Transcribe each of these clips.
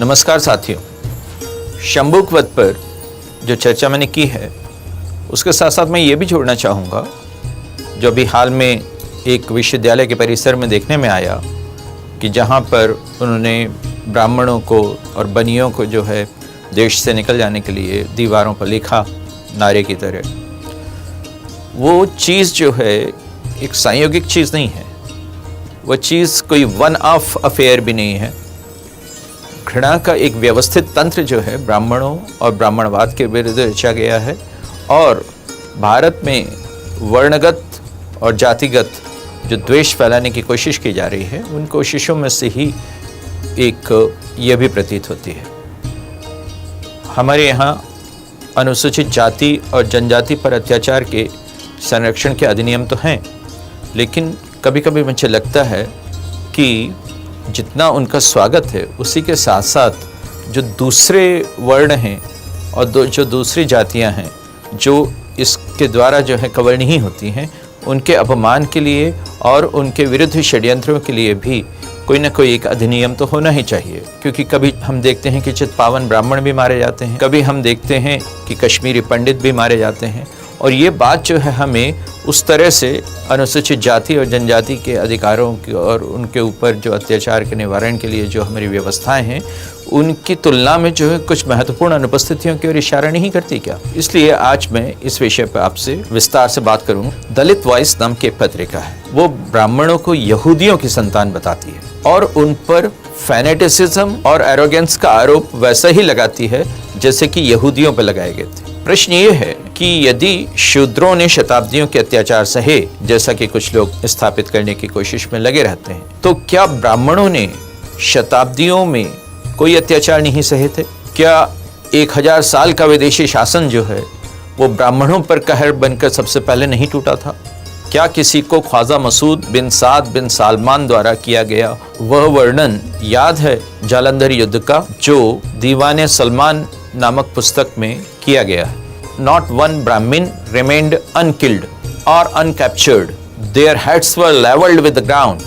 नमस्कार साथियों, शंभुक वध पर जो चर्चा मैंने की है उसके साथ साथ मैं ये भी जोड़ना चाहूँगा जो अभी हाल में एक विश्वविद्यालय के परिसर में देखने में आया कि जहाँ पर उन्होंने ब्राह्मणों को और बनियों को जो है देश से निकल जाने के लिए दीवारों पर लिखा नारे की तरह। वो चीज़ जो है एक संयोगिक चीज़ नहीं है, वो चीज़ कोई वन ऑफ अफेयर भी नहीं है। घृणा का एक व्यवस्थित तंत्र जो है ब्राह्मणों और ब्राह्मणवाद के विरुद्ध रचा गया है और भारत में वर्णगत और जातिगत जो द्वेष फैलाने की कोशिश की जा रही है उन कोशिशों में से ही एक ये भी प्रतीत होती है। हमारे यहाँ अनुसूचित जाति और जनजाति पर अत्याचार के संरक्षण के अधिनियम तो हैं, लेकिन कभी कभी मुझे लगता है कि जितना उनका स्वागत है उसी के साथ साथ जो दूसरे वर्ण हैं और जो दूसरी जातियां हैं जो इसके द्वारा जो है कवर नहीं होती हैं, उनके अपमान के लिए और उनके विरुद्ध षड्यंत्रों के लिए भी कोई ना कोई एक अधिनियम तो होना ही चाहिए। क्योंकि कभी हम देखते हैं कि चित्पावन ब्राह्मण भी मारे जाते हैं, कभी हम देखते हैं कि कश्मीरी पंडित भी मारे जाते हैं, और ये बात जो है हमें उस तरह से अनुसूचित जाति और जनजाति के अधिकारों की और उनके ऊपर जो अत्याचार के निवारण के लिए जो हमारी व्यवस्थाएं हैं उनकी तुलना में जो है कुछ महत्वपूर्ण अनुपस्थितियों की ओर इशारा नहीं करती क्या। इसलिए आज मैं इस विषय पर आपसे विस्तार से बात करूंगा। दलित वॉइस नाम की एक पत्रिका है, वो ब्राह्मणों को यहूदियों की संतान बताती है और उन पर फैनेटिसिज्म और एरोगेंस का आरोप वैसा ही लगाती है जैसे कि यहूदियों पर लगाए गए थे। प्रश्न ये है कि यदि शूद्रों ने शताब्दियों के अत्याचार सहे, जैसा कि कुछ लोग स्थापित करने की कोशिश में लगे रहते हैं, तो क्या ब्राह्मणों ने शताब्दियों में कोई अत्याचार नहीं सहे थे? क्या 1000 साल का विदेशी शासन जो है वो ब्राह्मणों पर कहर बनकर सबसे पहले नहीं टूटा था? क्या किसी को ख्वाजा मसूद बिन साद बिन सालमान द्वारा किया गया वह वर्णन याद है जालंधर युद्ध का जो दीवाने सलमान नामक पुस्तक में किया गया है? Not one Brahmin remained unkilled or uncaptured. Their heads were leveled with the ground.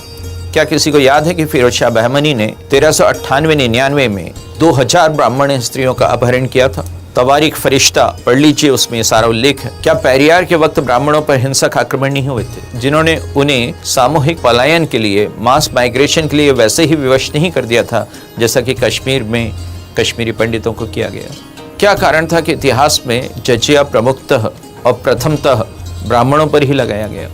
क्या किसी को याद है कि फिरोज शाह बहमनी ने 1398-99 में 2000 ब्राह्मण स्त्रियों का अपहरण किया था? तवारीख फरिश्ता पढ़ लीजिए, उसमें सारा उल्लेख है। क्या पेरियार के वक्त ब्राह्मणों पर हिंसक आक्रमण नहीं हुए थे जिन्होंने उन्हें सामूहिक पलायन के लिए, मास माइग्रेशन के लिए वैसे ही विवश नहीं कर दिया था जैसा कि कश्मीर में कश्मीरी पंडितों को किया गया? क्या कारण था कि इतिहास में जजिया प्रमुखतः और प्रथमतः ब्राह्मणों पर ही लगाया गया?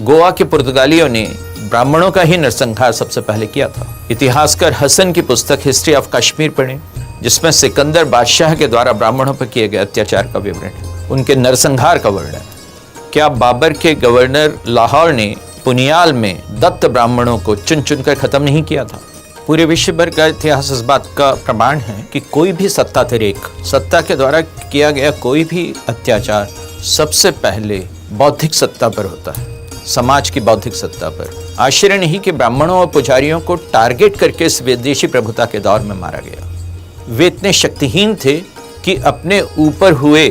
गोवा के पुर्तगालियों ने ब्राह्मणों का ही नरसंहार सबसे पहले किया था। इतिहासकार हसन की पुस्तक हिस्ट्री ऑफ कश्मीर पढ़ें, जिसमें सिकंदर बादशाह के द्वारा ब्राह्मणों पर किए गए अत्याचार का विवरण है, उनके नरसंहार का वर्णन है। क्या बाबर के गवर्नर लाहौर ने पुनियाल में दत्त ब्राह्मणों को चुन चुन कर खत्म नहीं किया था? पूरे विश्व भर का इतिहास इस बात का प्रमाण है कि कोई भी सत्ता के द्वारा किया गया कोई भी अत्याचार सबसे पहले बौद्धिक सत्ता पर होता है, समाज की बौद्धिक सत्ता पर। आश्चर्य नहीं कि ब्राह्मणों और पुजारियों को टारगेट करके इस विदेशी प्रभुता के दौर में मारा गया। वे इतने शक्तिहीन थे कि अपने ऊपर हुए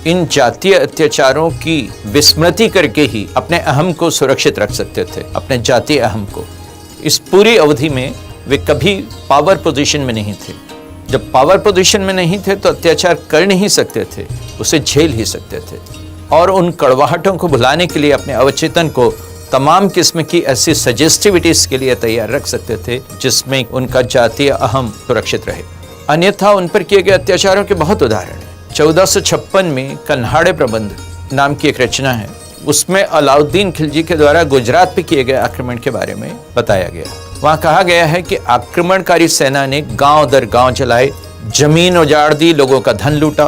इन जातीय अत्याचारों की विस्मृति करके ही अपने अहम को सुरक्षित रख सकते थे, अपने जातीय अहम को। इस पूरी अवधि में वे कभी पावर पोजीशन में नहीं थे। जब पावर पोजीशन में नहीं थे तो अत्याचार कर नहीं सकते थे, उसे झेल ही सकते थे और उन कड़वाहटों को भुलाने के लिए अपने अवचेतन को तमाम किस्म की ऐसी सजेस्टिविटीज के लिए तैयार रख सकते थे जिसमें उनका जातीय अहम सुरक्षित रहे। अन्यथा उन पर किए गए अत्याचारों के बहुत उदाहरण हैं। 1456 में कन्हाड़े प्रबंध नाम की एक रचना है, उसमें अलाउद्दीन खिलजी के द्वारा गुजरात पे किए गए आक्रमण के बारे में बताया गया। वहाँ कहा गया है कि आक्रमणकारी सेना ने गांव दर गांव जलाए, जमीन उजाड़ दी, लोगों का धन लूटा,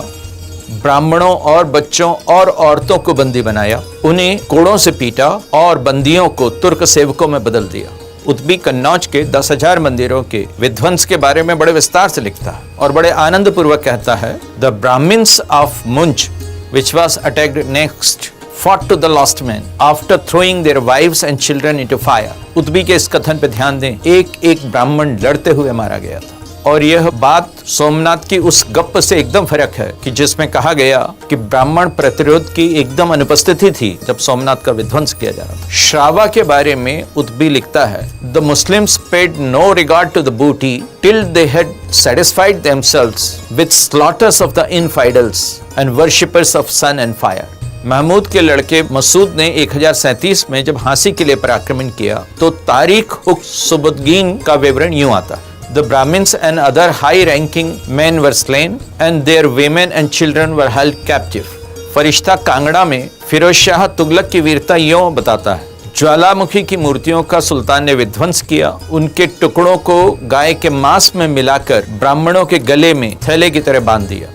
ब्राह्मणों और बच्चों और औरतों को बंदी बनाया, उन्हें कोड़ों से पीटा और बंदियों को तुर्क सेवकों में बदल दिया। उतबी कन्नौज के 10,000 मंदिरों के विध्वंस के बारे में बड़े विस्तार से लिखता है और बड़े आनंद पूर्वक कहता है, द ब्राह्मिन्स ऑफ मुंज which was attacked next fought to the last man after throwing their wives and children into fire. Utbi के इस कथन पे ध्यान दें, एक एक ब्राह्मण लड़ते हुए मारा गया था और यह बात सोमनाथ की उस गप से एकदम फर्क है कि जिसमें कहा गया कि ब्राह्मण प्रतिरोध की एकदम अनुपस्थिति थी जब सोमनाथ का विध्वंस किया जा रहा था। श्रावा के बारे में उतबी लिखता है, the Muslims paid no regard to the booty till they had satisfied themselves with slaughters of the infidels and worshippers of sun and fire। Mahmud के लड़के मसूद ने 1037 में जब हांसी के लिए पराक्रमण किया तो तारीख उक सुबुद्दीन का विवरण यूं आता, The Brahmins and other high-ranking men were slain and their women and children were held captive। फरिश्ता कांगड़ा में फिरोज शाह तुगलक की वीरता यूं बताता है, ज्वालामुखी की मूर्तियों का सुल्तान ने विध्वंस किया, उनके टुकड़ों को गाय के मांस में मिलाकर ब्राह्मणों के गले में थैले की तरह बांध दिया।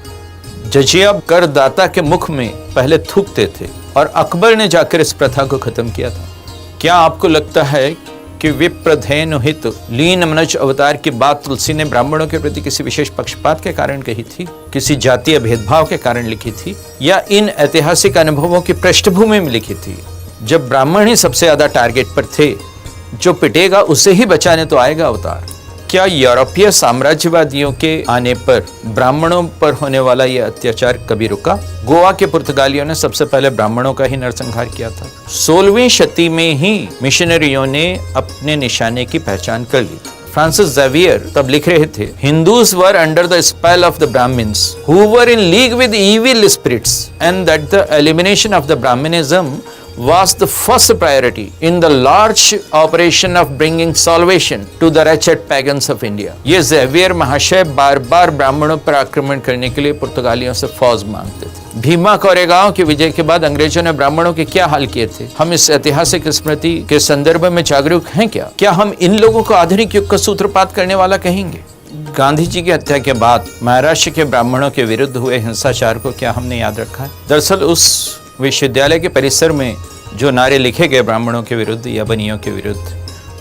जजिया करदाता के मुख में पहले थूकते थे और अकबर ने जाकर इस प्रथा को खत्म किया था। क्या आपको लगता है कि विप्रधेनुहित लीन मनज अवतार की बात तुलसी ने ब्राह्मणों के प्रति किसी विशेष पक्षपात के कारण कही थी, किसी जातीय भेदभाव के कारण लिखी थी, या इन ऐतिहासिक अनुभवों की पृष्ठभूमि में लिखी थी? जब ब्राह्मण ही सबसे ज्यादा टारगेट पर थे, जो पिटेगा उसे ही बचाने तो आएगा अवतार। क्या यूरोपीय साम्राज्यवादियों के आने पर ब्राह्मणों पर होने वाला यह अत्याचार कभी रुका? गोवा के पुर्तगालियों ने सबसे पहले ब्राह्मणों का ही नरसंहार किया था। 16वीं शती में ही मिशनरियों ने अपने निशाने की पहचान कर ली। फ्रांसिस ज़ेवियर तब लिख रहे थे, Hindus were under the spell of the Brahmins who were in league with evil spirits and that the elimination of the Brahminism was the first priority in the large operation of bringing salvation to the wretched pagans of India। ये Xavier महाशय बार बार ब्राह्मणों पर आक्रमण करने के लिए पुर्तगालियों से फौज मांगते थे। भीमा कोरेगांव की विजय के बाद अंग्रेजों ने ब्राह्मणों के क्या हाल किए थे, हम इस ऐतिहासिक स्मृति के संदर्भ में जागरूक हैं क्या? क्या हम इन लोगों को आधुनिक युग का सूत्रपात करने वाला कहेंगे? गांधी जी की हत्या के बाद महाराष्ट्र के ब्राह्मणों के विरुद्ध हुए हिंसाचार को क्या हमने याद रखा है? दरअसल उस विश्वविद्यालय के परिसर में जो नारे लिखे गए ब्राह्मणों के विरुद्ध या बनियों के विरुद्ध,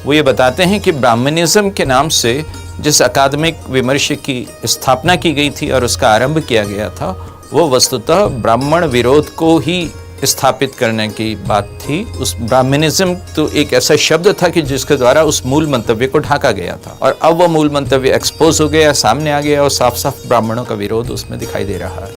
वो ये बताते हैं कि ब्राह्मणिज्म के नाम से जिस अकादमिक विमर्श की स्थापना की गई थी और उसका आरंभ किया गया था, वो वस्तुतः ब्राह्मण विरोध को ही स्थापित करने की बात थी। उस ब्राह्मणिज्म तो एक ऐसा शब्द था कि जिसके द्वारा उस मूल मंतव्य को ढाका गया था, और अब वो मूल मंतव्य एक्सपोज हो गया, सामने आ गया और साफ साफ ब्राह्मणों का विरोध उसमें दिखाई दे रहा है।